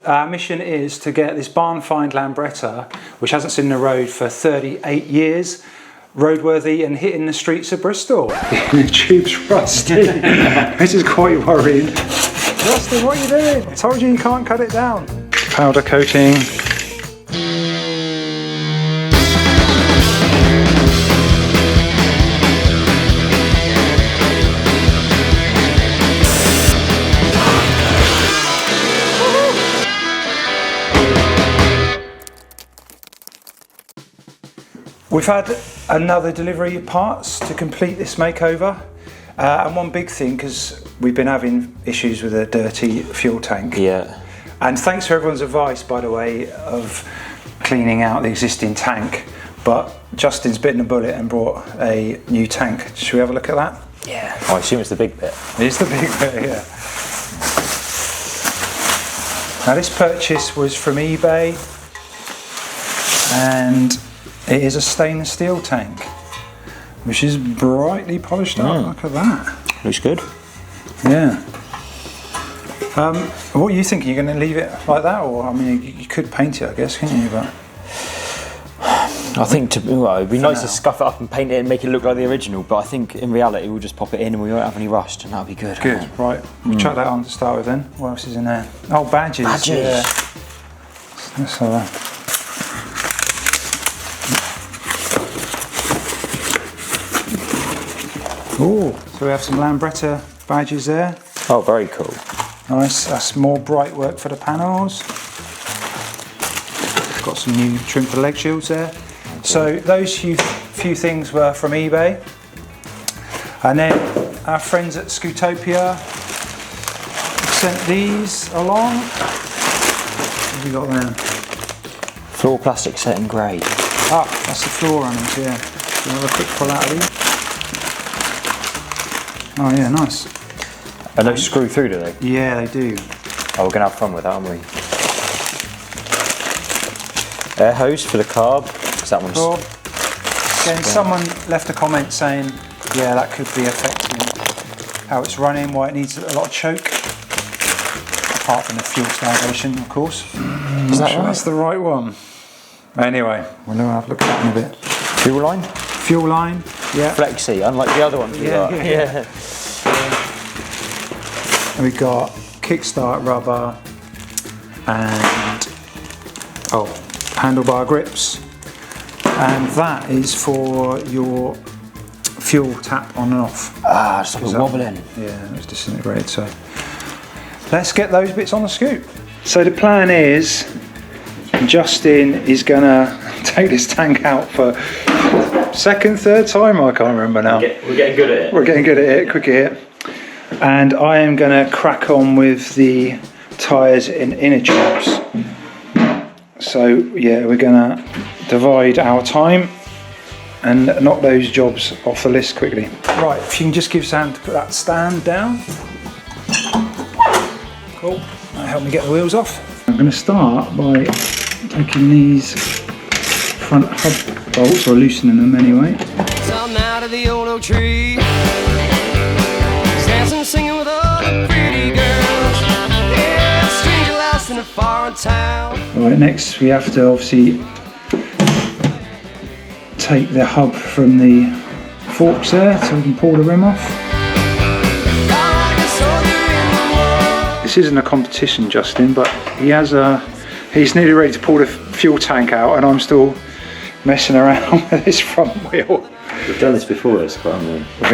Our mission is to get this barn-find Lambretta, which hasn't seen the road for 38 years, roadworthy and hitting the streets of Bristol. The tube's rusty. This is quite worrying. Justin, what are you doing? I told you can't cut it down. Powder coating. We've had another delivery of parts to complete this makeover, and one big thing, because we've been having issues with a dirty fuel tank. Yeah. And thanks for everyone's advice, by the way, of cleaning out the existing tank. But Justin's bitten a bullet and brought a new tank. Should we have a look at that? Yeah. I assume it's the big bit. It is the big bit, yeah. Now this purchase was from eBay, and it is a stainless steel tank, which is brightly polished up. Look at that. Looks good. Yeah. What are you thinking? You're going to leave it like that, or I mean, you could paint it, I guess, couldn't you? But I think it'd be nice to scuff it up and paint it and make it look like the original. But I think in reality we'll just pop it in and we won't have any rust, and that'll be good. Good. Right. We'll chuck that on to start with then. What else is in there? Oh, badges. Badges. Yeah. Let's have that. Oh, so we have some Lambretta badges there. Oh, very cool. Nice, that's more bright work for the panels. Got some new trim for the leg shields there. Okay. So those few things were from eBay. And then our friends at Scootopia sent these along. What have we got there? Floor plastic set in grey. Ah, that's the floor runners, yeah. So we'll have a quick pull out of these. Oh yeah, nice. And those screw through, do they? Yeah, they do. Oh, we're going to have fun with that, aren't we? Air hose for the carb. That one's... Cool. Again, someone left a comment saying, yeah, that could be affecting how it's running, why it needs a lot of choke. Apart from the fuel starvation, of course. Is that right? That's the right one. Anyway, we'll have a look at that in a bit. Fuel line? Fuel line, yeah. Flexi, unlike the other ones we got. Yeah. And we got kickstart rubber and handlebar grips, and that is for your fuel tap on and off. Ah, it's like a wobbling. Yeah, it's disintegrated. So let's get those bits on the scoop. So the plan is, Justin is gonna take this tank out for second, third time, I can't remember now. We're getting good at it. We're getting good at it, quick hit. And I am going to crack on with the tyres in inner tubes. So yeah, we're going to divide our time and knock those jobs off the list quickly. Right, if you can just give Sam to put that stand down. Cool, that'll help me get the wheels off. I'm going to start by taking these front hub bolts, or loosening them anyway. I'm out of the old oak tree, dancing, singing with all the pretty girls. Yeah, stranger lost in a foreign town. Alright, next we have to obviously take the hub from the forks there so we can pull the rim off. This isn't a competition, Justin, but he's nearly ready to pull the fuel tank out, and I'm still messing around with this front wheel. We've done this before, it's quite annoying. We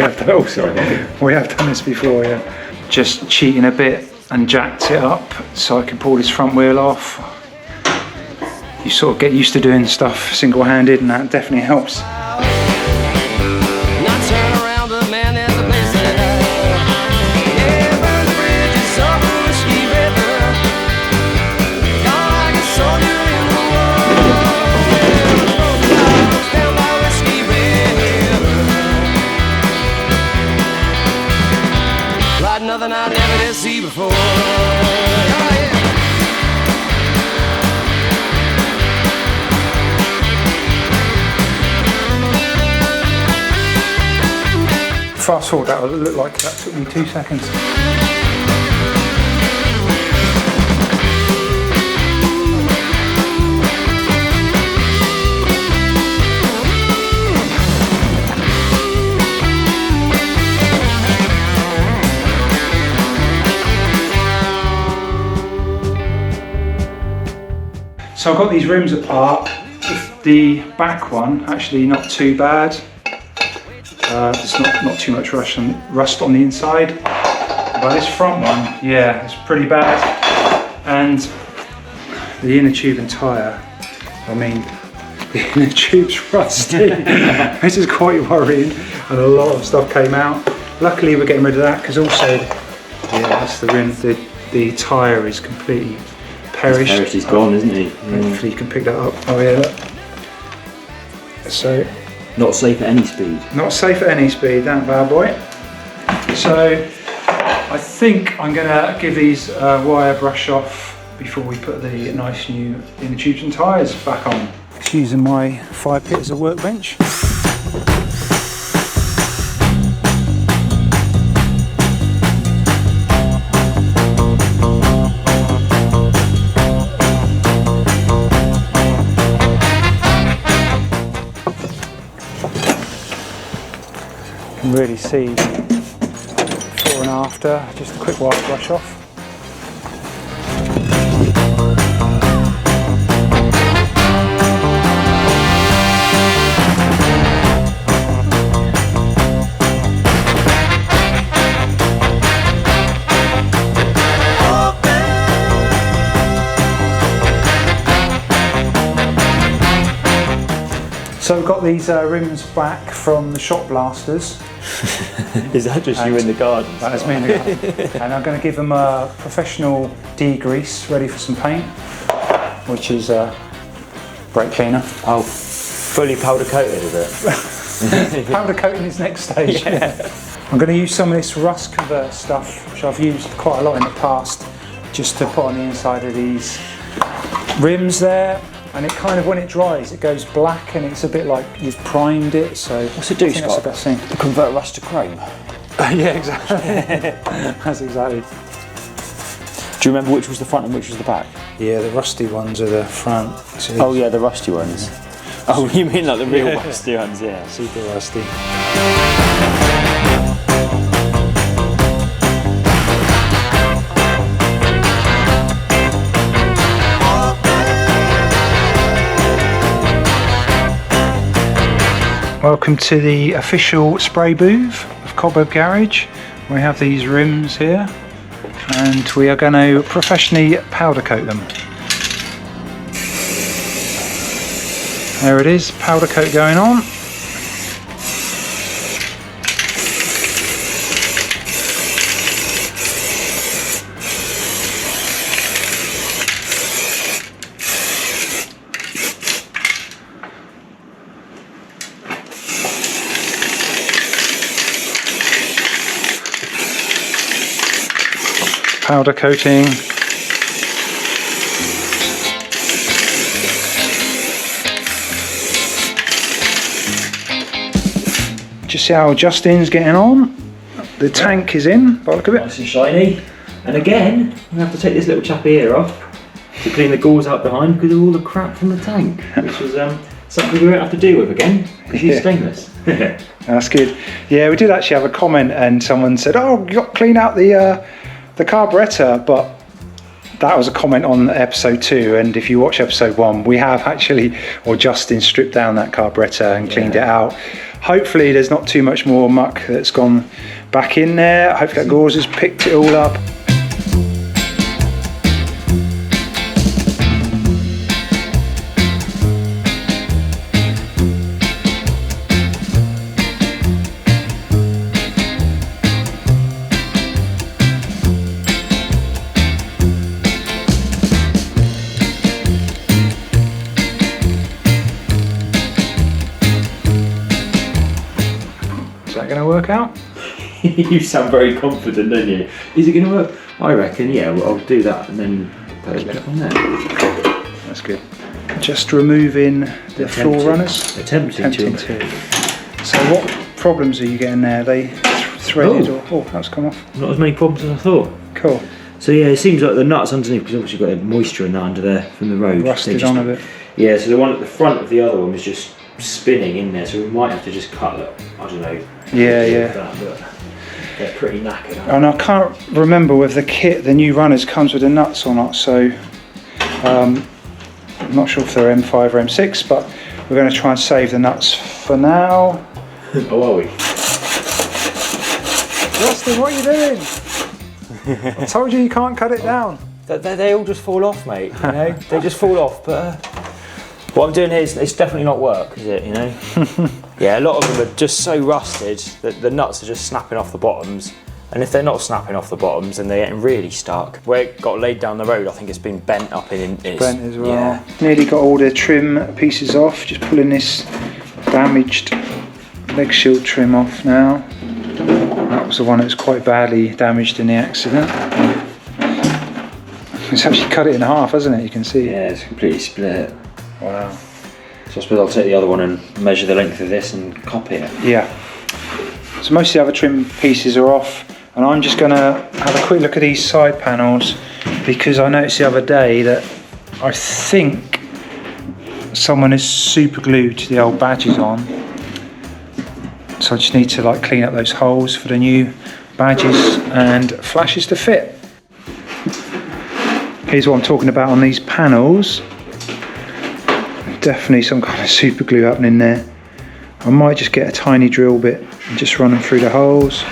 have done this before, yeah. Just cheating a bit and jacked it up so I can pull this front wheel off. You sort of get used to doing stuff single-handed, and that definitely helps. Nothing I never did see before. Fast forward, that would look like that took me 2 seconds. So I've got these rims apart. The back one, actually not too bad. There's not too much rust on the inside. But this front one, yeah, it's pretty bad. And the inner tube and tyre, I mean, the inner tube's rusty. This is quite worrying, and a lot of stuff came out. Luckily we're getting rid of that, because also, yeah, that's the rim, the tyre is completely perished. He's gone, isn't he? Hopefully you can pick that up. Oh yeah, look. So, not safe at any speed. Not safe at any speed, that bad boy. So, I think I'm going to give these wire brush off before we put the nice new inner tubes and tyres back on. Just using my fire pit as a workbench. You can really see before and after, just a quick wire brush off. So we've got these rims back from the shop blasters. Is that just you in the garden? That is me in the garden. And I'm going to give them a professional degrease ready for some paint, which is brake cleaner. Oh, fully powder coated, is it? Powder coating is next stage. Yeah. I'm going to use some of this rust convert stuff, which I've used quite a lot in the past, just to put on the inside of these rims there. And it kind of, when it dries, it goes black, and it's a bit like you've primed it. So what's it do, Scott? That's the best thing. To convert rust to chrome. Yeah, exactly. That's exactly. Do you remember which was the front and which was the back? Yeah, the rusty ones are the front. So oh yeah, the rusty ones. Yeah. Oh, you mean like the real rusty ones? Yeah. Super rusty. Welcome to the official spray booth of Cobweb Garage. We have these rims here, and we are going to professionally powder coat them. There it is, powder coat going on. Powder coating. Just see how Justin's getting on. The tank is in, by the look of it. Nice and shiny. And again, we have to take this little chappy here off to clean the gauze out behind because of all the crap from the tank, which was something we won't have to deal with again because he's stainless. That's good. Yeah, we did actually have a comment, and someone said, "Oh, you got to clean out the carburettor," but that was a comment on episode 2, and if you watch episode 1, we have actually, or Justin stripped down that carburettor and cleaned it out. Hopefully there's not too much more muck that's gone back in there. Hopefully that gauze has picked it all up. Going to work out? You sound very confident, don't you? Is it going to work? I reckon, yeah, well, I'll do that and then put it back on there. That's good. Just removing the floor runners. Attempting to. So what problems are you getting there? Are they threaded or that's come off? Not as many problems as I thought. Cool. So yeah, it seems like the nuts underneath, because obviously you've got moisture in that under there from the road. Rusted on a bit. Yeah, so the one at the front of the other one was just spinning in there, so we might have to just cut it. I don't know. Yeah. That, but they're pretty knackered. And I can't remember whether the kit, the new runners, comes with the nuts or not. So I'm not sure if they're M5 or M6, but we're going to try and save the nuts for now. Oh, are we? Justin, what are you doing? I told you can't cut it down. They all just fall off, mate, you know? They just fall off, but what I'm doing here is it's definitely not work, is it, you know? Yeah, a lot of them are just so rusted that the nuts are just snapping off the bottoms. And if they're not snapping off the bottoms, then they're getting really stuck. Where it got laid down the road, I think it's been bent up in its... Bent as well. Yeah. Nearly got all the trim pieces off, just pulling this damaged leg shield trim off now. That was the one that was quite badly damaged in the accident. It's actually cut it in half, hasn't it? You can see. Yeah, it's completely split. Wow. So I suppose I'll take the other one and measure the length of this and copy it. Yeah. So most of the other trim pieces are off, and I'm just going to have a quick look at these side panels, because I noticed the other day that I think someone has super glued the old badges on. So I just need to like clean up those holes for the new badges and flashes to fit. Here's what I'm talking about on these panels. Definitely some kind of super glue happening there. I might just get a tiny drill bit and just run them through the holes.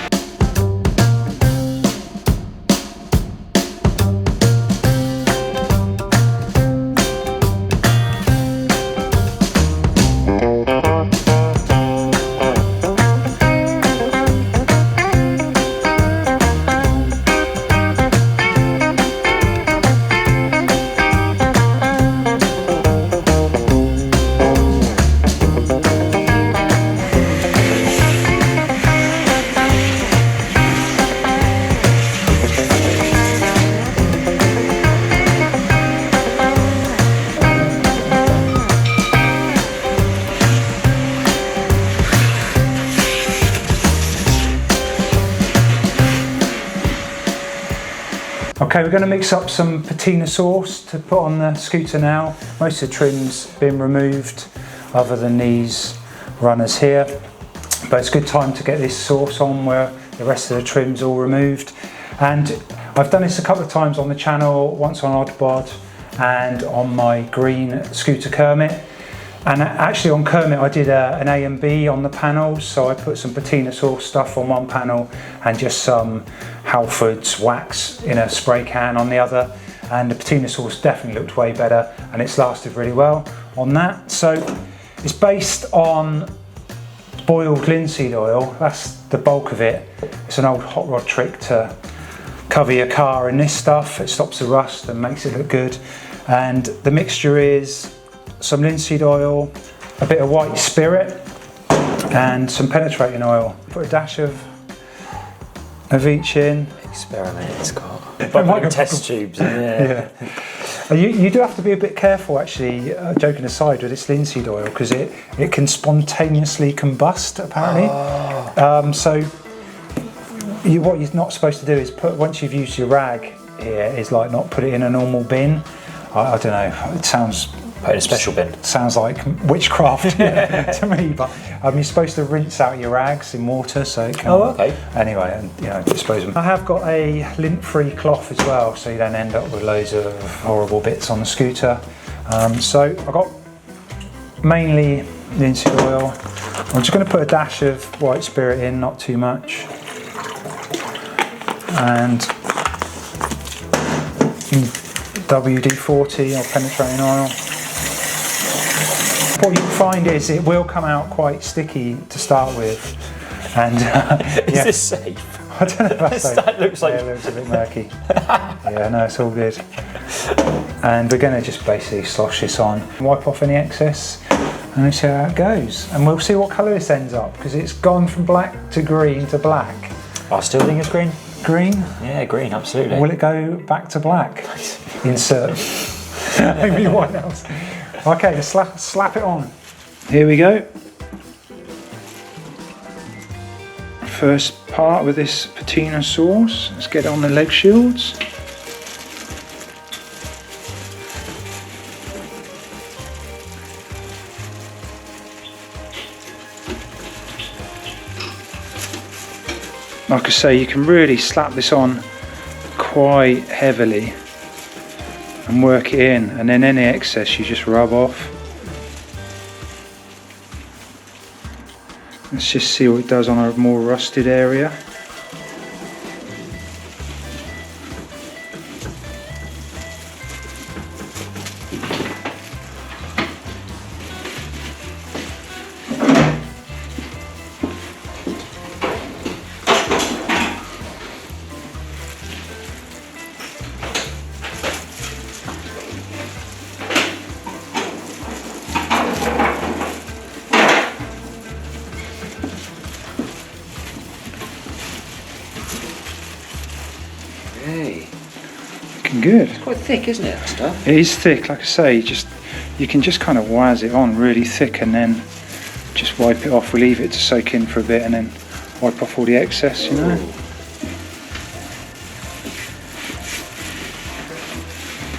Okay, we're going to mix up some patina sauce to put on the scooter now. Most of the trim's been removed other than these runners here. But it's a good time to get this sauce on where the rest of the trim's all removed. And I've done this a couple of times on the channel, once on Odd Bod and on my green scooter Kermit. And actually on Kermit I did an A and B on the panels, so I put some patina sauce stuff on one panel and just some Halford's wax in a spray can on the other, and the patina sauce definitely looked way better and it's lasted really well on that. So it's based on boiled linseed oil, that's the bulk of it. It's an old hot rod trick to cover your car in this stuff. It stops the rust and makes it look good. And the mixture is some linseed oil, a bit of white spirit and some penetrating oil. Put a dash of each in. Experiment, it's got like test tubes. Yeah. You do have to be a bit careful actually, joking aside, with this linseed oil, because it can spontaneously combust apparently. So what you're not supposed to do is once you've used your rag here, is like not put it in a normal bin. I don't know, it sounds... Put in a special bin. Sounds like witchcraft to me, but you're supposed to rinse out your rags in water so it can... Oh, okay. Anyway, and you know, dispose of them. I have got a lint-free cloth as well, so you don't end up with loads of horrible bits on the scooter. So I've got mainly linseed oil. I'm just going to put a dash of white spirit in, not too much. And WD-40 or penetrating oil. What you find is it will come out quite sticky to start with, and is this safe? I don't know if that's safe. That looks like... Yeah, it looks a bit murky. Yeah, no, it's all good. And we're going to just basically slosh this on, wipe off any excess, and we'll see how it goes. And we'll see what colour this ends up, because it's gone from black to green to black. I still think it's green. Green? Yeah, green, absolutely. Will it go back to black? Insert maybe one else. Okay, just slap it on. Here we go. First part with this patina sauce. Let's get on the leg shields. Like I say, you can really slap this on quite heavily. and work it in, and then any excess you just rub off. Let's just see what it does on a more rusted area. Looking good. It's quite thick, isn't it, that stuff? It is thick, like I say, you can just kind of waz it on really thick and then just wipe it off. We leave it to soak in for a bit and then wipe off all the excess, you know.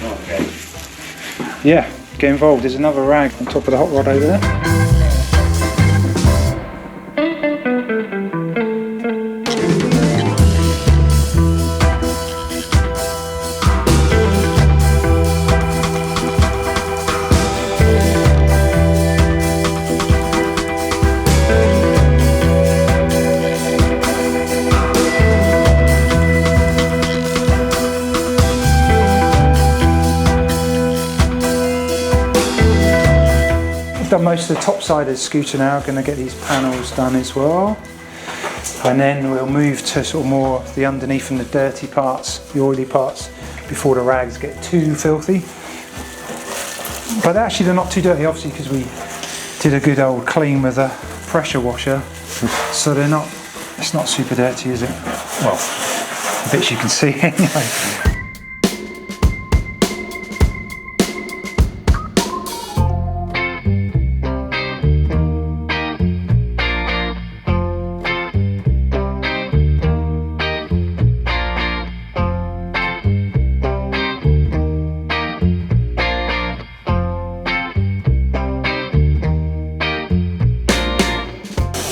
Okay. Yeah, get involved. There's another rag on top of the hot rod over there. Done most of the top side of the scooter now. Going to get these panels done as well, and then we'll move to sort of more the underneath and the dirty parts, the oily parts, before the rags get too filthy. But actually they're not too dirty, obviously, because we did a good old clean with a pressure washer, so they're not. It's not super dirty, is it? Well, the bits you can see anyway.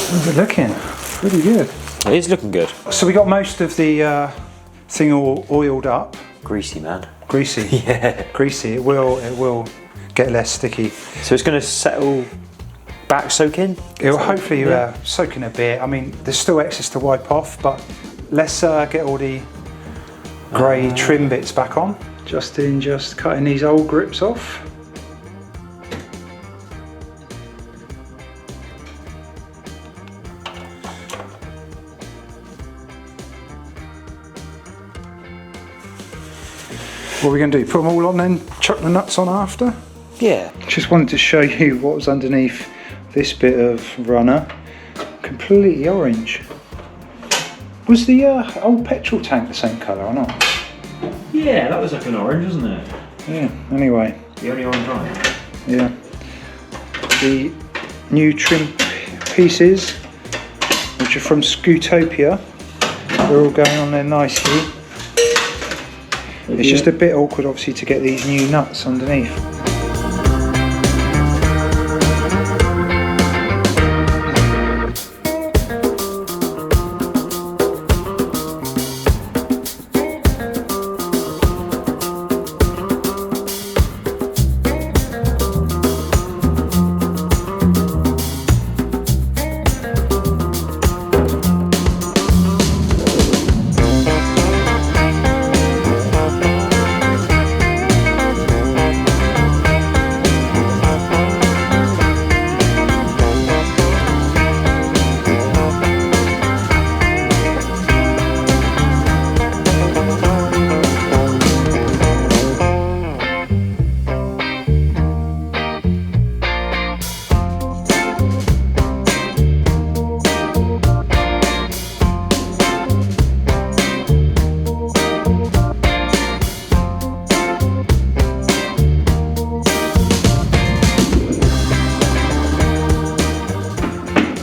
How's it looking? Pretty good. It is looking good. So we got most of the thing all oiled up. Greasy, man. Greasy. Yeah. Greasy. It will get less sticky. So it's going to settle back, soak in? It will hopefully soak in a bit. I mean, there's still excess to wipe off, but let's get all the grey trim bits back on. Just cutting these old grips off. What are we going to do? Put them all on then, chuck the nuts on after? Yeah. Just wanted to show you what was underneath this bit of runner. Completely orange. Was the old petrol tank the same colour or not? Yeah, that was like an orange, wasn't it? Yeah, anyway. The only orange on it. Yeah. The new trim pieces, which are from Scootopia, they're all going on there nicely. It's just a bit awkward, obviously, to get these new nuts underneath.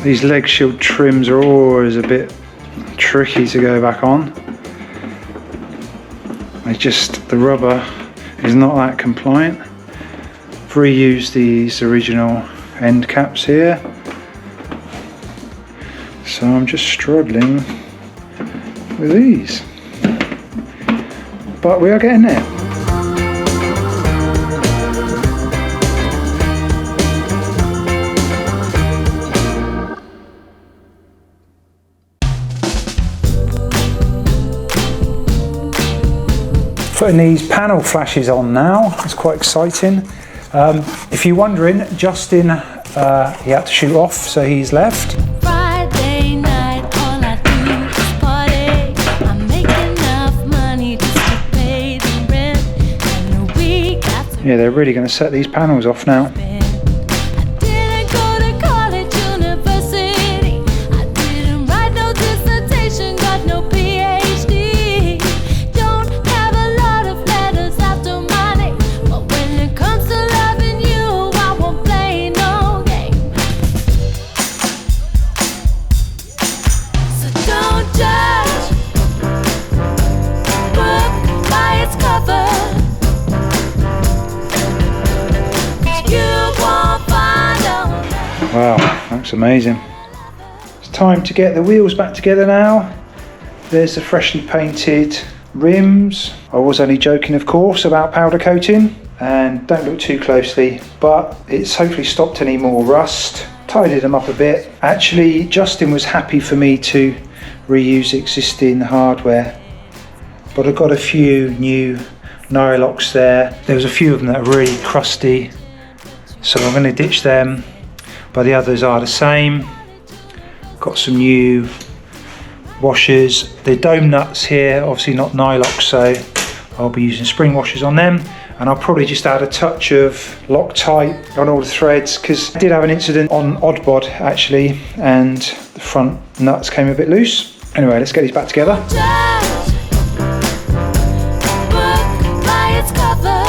These leg shield trims are always a bit tricky to go back on. The rubber is not that compliant. I've reused these original end caps here, so I'm just struggling with these, but we are getting there. putting these panel flashes on now. It's quite exciting. If you're wondering, Justin, he had to shoot off, so he's left. Friday night, all I do is party. I make enough money just to pay the rent, and a week after Yeah, they're really going to set these panels off now. I didn't go to college, university. I didn't write no dissertation, got no PhD. Don't have a lot of letters after my name, but when it comes to loving you, I won't play no game. So don't judge book by its cover. Wow, that's amazing. It's time to get the wheels back together now. There's the freshly painted rims. I was only joking, of course, about powder coating, and don't look too closely, but it's hopefully stopped any more rust. Tidied them up a bit. Actually, Justin was happy for me to reuse existing hardware, but I've got a few new Nylocks there. There was a few of them that are really crusty, so I'm going to ditch them. But the others are the same. Got some new washers. The dome nuts here, obviously not Nylocks, so I'll be using spring washers on them. And I'll probably just add a touch of Loctite on all the threads, because I did have an incident on Oddbod actually, and the front nuts came a bit loose. Anyway, let's get these back together. Book by its cover.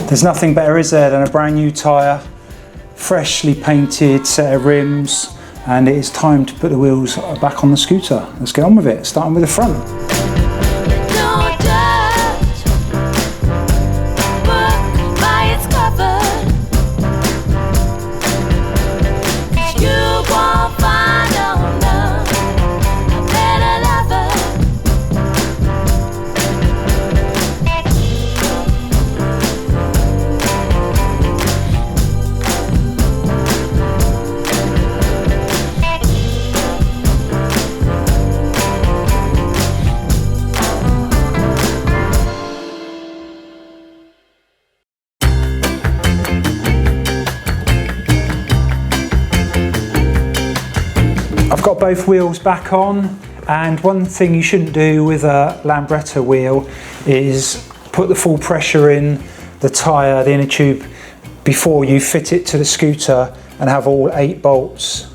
There's nothing better, is there, than a brand new tyre, freshly painted set of rims, and it is time to put the wheels back on the scooter. Let's get on with it, starting with the front. Don't judge book by its cover. You won't find a better lover. I've got both wheels back on, and one thing you shouldn't do with a Lambretta wheel is put the full pressure in the tyre, the inner tube, before you fit it to the scooter and have all 8 bolts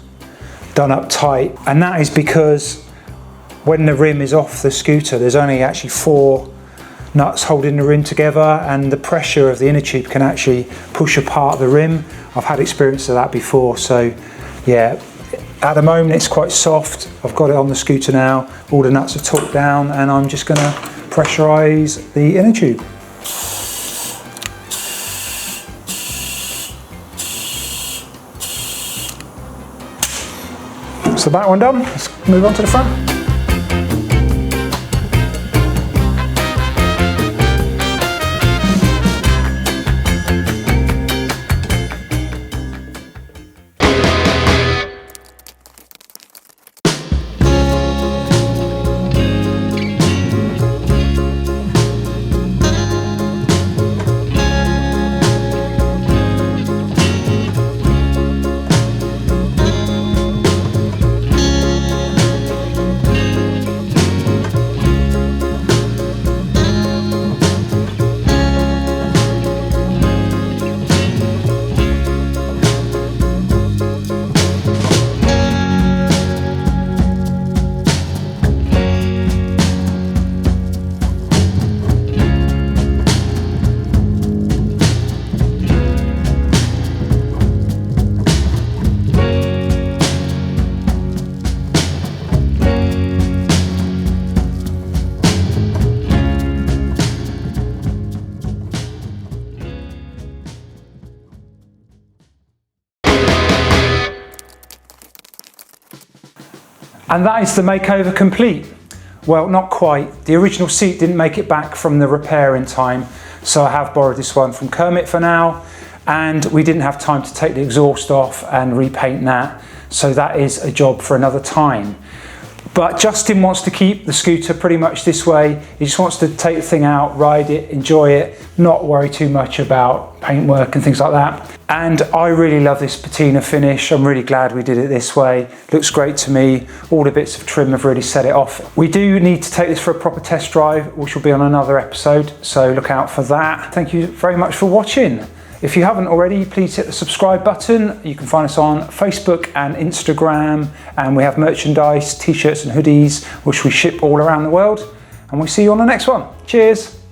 done up tight. And that is because when the rim is off the scooter, there's only actually 4 nuts holding the rim together, and the pressure of the inner tube can actually push apart the rim. I've had experience of that before, so yeah. At the moment it's quite soft. I've got it on the scooter now, all the nuts are torqued down, and I'm just going to pressurise the inner tube. So the back one done, let's move on to the front. And that is the makeover complete. Well, not quite. The original seat didn't make it back from the repair in time, so I have borrowed this one from Kermit for now, and we didn't have time to take the exhaust off and repaint that, so that is a job for another time. But Justin wants to keep the scooter pretty much this way. He just wants to take the thing out, ride it, enjoy it, not worry too much about paintwork and things like that. And I really love this patina finish. I'm really glad we did it this way. Looks great to me. All the bits of trim have really set it off. We do need to take this for a proper test drive, which will be on another episode, so look out for that. Thank you very much for watching. If you haven't already, please hit the subscribe button. You can find us on Facebook and Instagram, and we have merchandise, t-shirts and hoodies, which we ship all around the world. And we'll see you on the next one. Cheers.